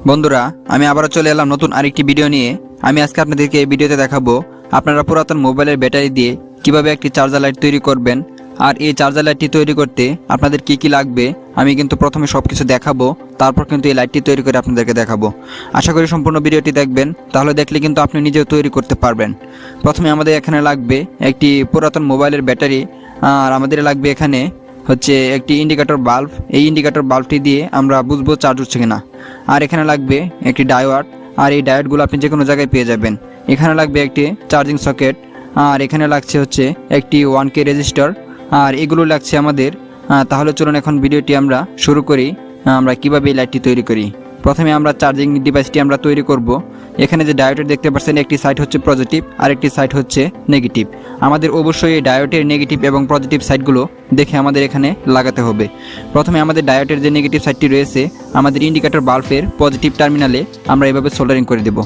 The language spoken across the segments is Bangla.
বন্ধুরা, আমি আবারও চলে এলাম নতুন আরেকটি ভিডিও নিয়ে। আমি আজকে আপনাদেরকে এই ভিডিওতে দেখাবো আপনারা পুরাতন মোবাইলের ব্যাটারি দিয়ে কিভাবে একটি চার্জার লাইট তৈরি করবেন। আর এই চার্জার লাইটটি তৈরি করতে আপনাদের কি লাগবে আমি কিন্তু প্রথমে সবকিছু দেখাবো, তারপর কিন্তু এই লাইটটি তৈরি করে আপনাদেরকে দেখাবো। আশা করি সম্পূর্ণ ভিডিওটি দেখবেন, তাহলে দেখলে কিন্তু আপনি নিজেও তৈরি করতে পারবেন। প্রথমে আমাদের এখানে লাগবে একটি পুরাতন মোবাইলের ব্যাটারি, আর আমাদের লাগবে এখানে হচ্ছে একটি ইন্ডিকেটর বাল্ব। এই ইন্ডিকেটর বাল্বটি দিয়ে আমরা বুঝবো চার্জ হচ্ছে কিনা। আর এখানে লাগবে একটি ডায়োড, আর এই ডায়োডগুলো আপনি যে কোনো জায়গায় পেয়ে যাবেন। এখানে লাগবে একটি চার্জিং সকেট, আর এখানে লাগছে হচ্ছে একটি 1K রেজিস্টার, আর এগুলো লাগছে আমাদের। তাহলে চলুন এখন ভিডিওটি আমরা শুরু করি। আমরা কিভাবে এই লাইটটি তৈরি করি। প্রথমে আমরা চার্জিং ডিভাইসটি আমরা তৈরি করব। এখানে যে ডায়োডের দেখতে পাচ্ছেন, একটি সাইড হচ্ছে পজিটিভ আর একটি সাইড হচ্ছে নেগেটিভ। আমাদের অবশ্যই এই ডায়োডের নেগেটিভ এবং পজিটিভ সাইডগুলো দেখে আমাদের এখানে লাগাতে হবে। প্রথমে আমাদের ডায়োডের যে নেগেটিভ সাইডটি রয়েছে আমাদের ইন্ডিকেটর বাল্বের পজিটিভ টার্মিনালে আমরা এভাবে সোল্ডারিং করে দেব।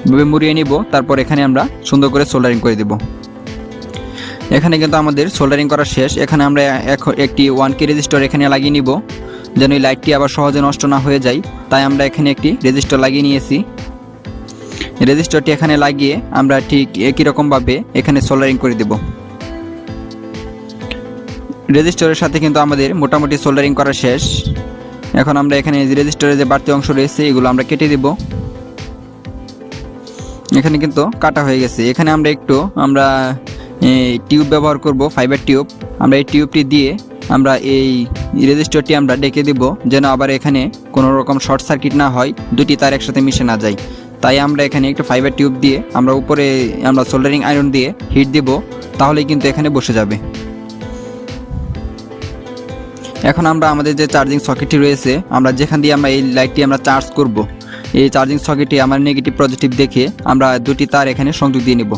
এভাবে মুড়িয়ে নিব, তারপর এখানে আমরা সুন্দর করে সোল্ডারিং করে দেব। এখানে কিন্তু আমাদের সোল্ডারিং করা শেষ। এখানে আমরা একটি 1K রেজিস্টার এখানে লাগিয়ে নিব, যেন এই লাইটটি আবার সহজে নষ্ট না হয়ে যায়। তাই আমরা এখানে একটি রেজিস্টার লাগিয়ে নিয়েছি। রেজিস্টারটি এখানে লাগিয়ে আমরা ঠিক একই রকমভাবে এখানে সোল্ডারিং করে দেব। রেজিস্টারের সাথে কিন্তু আমাদের মোটামুটি সোল্ডারিং করা শেষ। এখন আমরা এখানে রেজিস্টারের যে বাড়তি অংশ রয়েছে এগুলো আমরা কেটে দেব। এখানে কিন্তু কাটা হয়ে গেছে। এখানে আমরা আমরা টিউব ব্যবহার করব, ফাইবার টিউব। আমরা এই টিউবটি দিয়ে আমরা এই রেজিস্টারটি আমরা ডেকে দেব, যেন আবার এখানে কোনো রকম শর্ট সার্কিট না হয়, দুটি তার একসাথে মিশে না যায়। তাই আমরা এখানে একটু ফাইবার টিউব দিয়ে আমরা উপরে আমরা সোল্ডারিং আয়রন দিয়ে হিট দেব, তাহলেই কিন্তু এখানে বসে যাবে। এখন আমরা আমাদের যে চার্জিং সকেটটি রয়েছে, আমরা যেখান দিয়ে আমরা এই লাইটটি আমরা চার্জ করব, এই চার্জিং সকেটে আমার নেগেটিভ পজিটিভ দেখে আমরা দুটি তার এখানে সংযোগ দিয়ে নেব।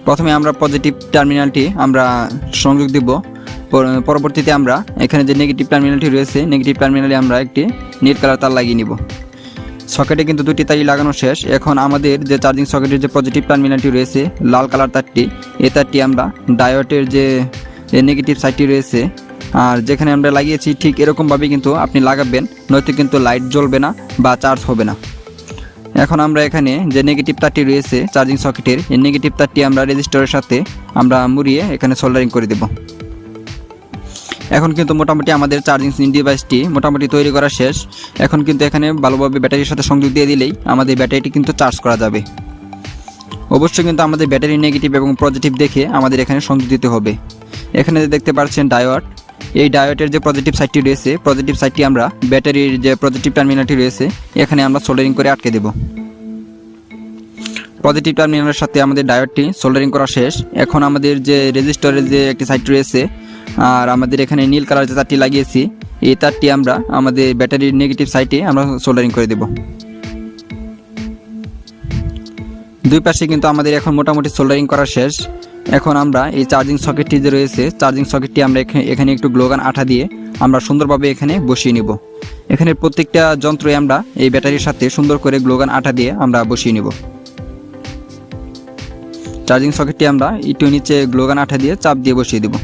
প্রথমে আমরা পজিটিভ টার্মিনালটি আমরা সংযোগ দেব। পরবর্তীতে আমরা এখানে যে নেগেটিভ টার্মিনালটি রয়েছে, নেগেটিভ টার্মিনালে আমরা একটি নীল কালার তার লাগিয়ে নিব। সকেটে কিন্তু দুটি তারই লাগানো শেষ। এখন আমাদের যে চার্জিং সকেটের যে পজিটিভ টার্মিনালটি রয়েছে, লাল কালার তারটি, এই তারটি আমরা ডায়োডের যে নেগেটিভ সাইডটি রয়েছে আর যেখানে আমরা লাগিয়েছি ঠিক এরকমভাবে কিন্তু আপনি লাগাবেন, নয়তো কিন্তু লাইট জ্বলবে না বা চার্জ হবে না। এখন আমরা এখানে যে নেগেটিভ তারটি রয়েছে চার্জিং সকেটের, এই নেগেটিভ তারটি আমরা রেজিস্টারের সাথে আমরা মুড়িয়ে এখানে সোল্ডারিং করে দেব। এখন কিন্তু মোটামুটি আমাদের চার্জিং ডিভাইসটি মোটামুটি তৈরি করা শেষ। এখন কিন্তু এখানে ভালোভাবে ব্যাটারির সাথে সংযোগ দিয়ে দিলেই আমাদের ব্যাটারিটি কিন্তু চার্জ করা যাবে। অবশ্যই কিন্তু আমাদের ব্যাটারি নেগেটিভ এবং পজিটিভ দেখে আমাদের এখানে সংযোগ দিতে হবে। এখানে দেখতে পাচ্ছেন ডায়োড, এই ডায়োডের যে পজিটিভ সাইডটি রয়েছে, পজিটিভ সাইডটি আমরা ব্যাটারির যে পজিটিভ টার্মিনালটি রয়েছে এখানে আমরা সোল্ডারিং করে আটকে দেব। পজিটিভ টার্মিনালের সাথে আমাদের ডায়োডটি সোল্ডারিং করা শেষ। এখন আমাদের যে রেজিস্টারের যে একটি সাইড রয়েছে আর আমাদের এখানে নীল কালার যে তারটি লাগিয়েছি, এই তারটি আমরা আমাদের ব্যাটারির নেগেটিভ সাইডে আমরা সোল্ডারিং করে দেব। দুই পাশে কিন্তু আমাদের এখন মোটামুটি সোল্ডারিং করা শেষ। এখন আমরা এই চার্জিং সকেটটি যে রয়েছে, চার্জিং সকেটটি আমরা এখানে একটু গ্লোগান আঠা দিয়ে আমরা সুন্দরভাবে এখানে বসিয়ে নিব। এখানে প্রত্যেকটা যন্ত্রই আমরা এই ব্যাটারির সাথে সুন্দর করে গ্লোগান আঠা দিয়ে আমরা বসিয়ে নিব। চার্জিং সকেটটি আমরা একটু নিচে গ্লোগান আঠা দিয়ে চাপ দিয়ে বসিয়ে দেব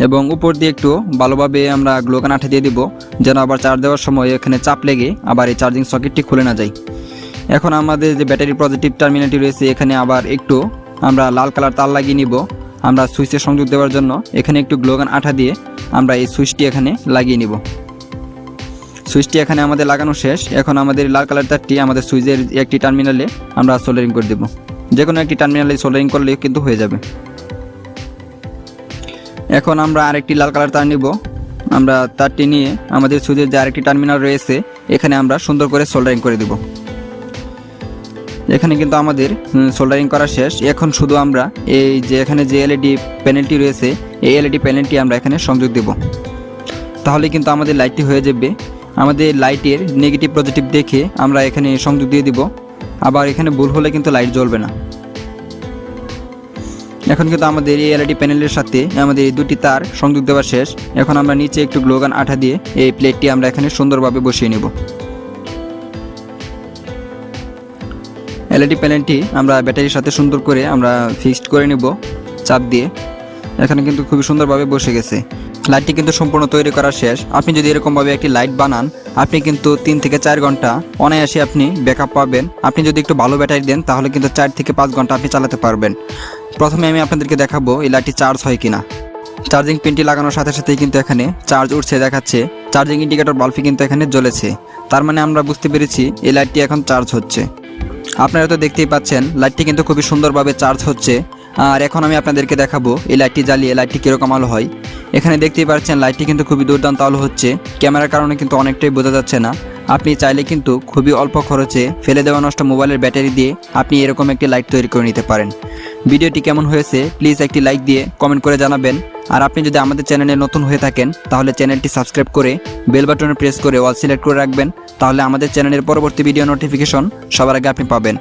এবং উপর দিয়ে একটু ভালোভাবে আমরা গ্লোগান আঠা দিয়ে দিব, যেন আবার চার্জ দেওয়ার সময় এখানে চাপ লেগে আবার এই চার্জিং সকেটটি খুলে না যায়। এখন আমাদের যে ব্যাটারি পজিটিভ টার্মিনালটি রয়েছে এখানে আবার একটু আমরা লাল কালার তার লাগিয়ে নিব। আমরা সুইচে সংযোগ দেওয়ার জন্য এখানে একটু গ্লোগান আঠা দিয়ে আমরা এই সুইচটি এখানে লাগিয়ে নিব। সুইচটি এখানে আমাদের লাগানো শেষ। এখন আমাদের লাল কালার তারটি আমাদের সুইচের একটি টার্মিনালে আমরা সোল্ডারিং করে দেব। যে কোনো একটি টার্মিনালে সোল্ডারিং করলে কিন্তু হয়ে যাবে। এখন আমরা আরেকটি লাল কালার তার নিব। আমরা তারটি নিয়ে আমাদের সুইচের যে আরেকটি টার্মিনাল রয়েছে এখানে আমরা সুন্দর করে সোল্ডারিং করে দেব। এখানে কিন্তু আমাদের সোল্ডারিং করা শেষ। এখন শুধু আমরা এই যে এখানে যে এলইডি প্যানেলটি রয়েছে, এই এলইডি প্যানেলটি আমরা এখানে সংযোগ দেব, তাহলে কিন্তু আমাদের লাইটটি হয়ে যাবে। আমাদের লাইটের নেগেটিভ পজিটিভ দেখে আমরা এখানে সংযোগ দিয়ে দিব, আবার এখানে ভুল হলে কিন্তু লাইট জ্বলবে না। এখন কিন্তু আমাদের এই এলইডি প্যানেলের সাথে আমাদের এই দুটি তার সংযোগ দেওয়া শেষ। এখন আমরা নিচে একটু গ্লোগান আঠা দিয়ে এই প্লেটটি আমরা এখানে সুন্দরভাবে বসিয়ে নেব। এলইডি প্যানেলটি আমরা ব্যাটারির সাথে সুন্দর করে আমরা ফিক্সড করে নেব চাপ দিয়ে। এখানে কিন্তু খুবই সুন্দরভাবে বসে গেছে। লাইটটি কিন্তু সম্পূর্ণ তৈরি করা শেষ। আপনি যদি এরকমভাবে একটি লাইট বানান, আপনি কিন্তু 3 থেকে 4 ঘন্টা অনায়াসে আপনি ব্যাকআপ পাবেন। আপনি যদি একটু ভালো ব্যাটারি দেন তাহলে কিন্তু 4 থেকে 5 ঘন্টা আপনি চালাতে পারবেন। প্রথমে আমি আপনাদেরকে দেখাবো এই লাইটটি চার্জ হয় কিনা। চার্জিং পিনটি লাগানোর সাথে সাথেই কিন্তু এখানে চার্জ উঠছে দেখাচ্ছে। চার্জিং ইন্ডিকেটর বাল্বটি কিন্তু এখানে জ্বলেছে, তার মানে আমরা বুঝতে পেরেছি এই লাইটটি এখন চার্জ হচ্ছে। আপনারা তো দেখতেই পাচ্ছেন লাইটটি কিন্তু খুবই সুন্দরভাবে চার্জ হচ্ছে। আর এখন আমি আপনাদেরকে দেখাবো এই লাইটটি জ্বালিয়ে লাইটটি কীরকম আলো হয়। এখানে দেখতেই পাচ্ছেন লাইটটি কিন্তু খুবই দুর্দান্ত আলো হচ্ছে। ক্যামেরার কারণে কিন্তু অনেকটাই বোঝা যাচ্ছে না। আপনি চাইলে কিন্তু খুবই অল্প খরচে ফেলে দেওয়া নষ্ট মোবাইলের ব্যাটারি দিয়ে আপনি এরকম একটি লাইট তৈরি করে নিতে পারেন। ভিডিওটি কেমন হয়েছে প্লিজ একটি লাইক দিয়ে কমেন্ট করে জানাবেন। আর আপনি যদি আমাদের চ্যানেলে নতুন হয়ে থাকেন তাহলে চ্যানেলটি সাবস্ক্রাইব করে বেল বাটনে প্রেস করে অল সিলেক্ট করে রাখবেন, তাহলে আমাদের চ্যানেলের পরবর্তী ভিডিও নোটিফিকেশন সবার আগে আপনি পাবেন।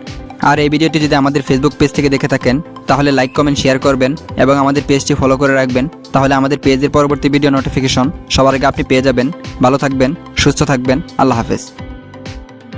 আর এই ভিডিওটি যদি আমাদের ফেসবুক পেজ থেকে দেখে থাকেন তাহলে লাইক কমেন্ট শেয়ার করবেন এবং আমাদের পেজটি ফলো করে রাখবেন, তাহলে আমাদের পেজের পরবর্তী ভিডিও নোটিফিকেশন সবার আগে আপনি পেয়ে যাবেন। ভালো থাকবেন, সুস্থ থাকবেন, আল্লাহ হাফেজ।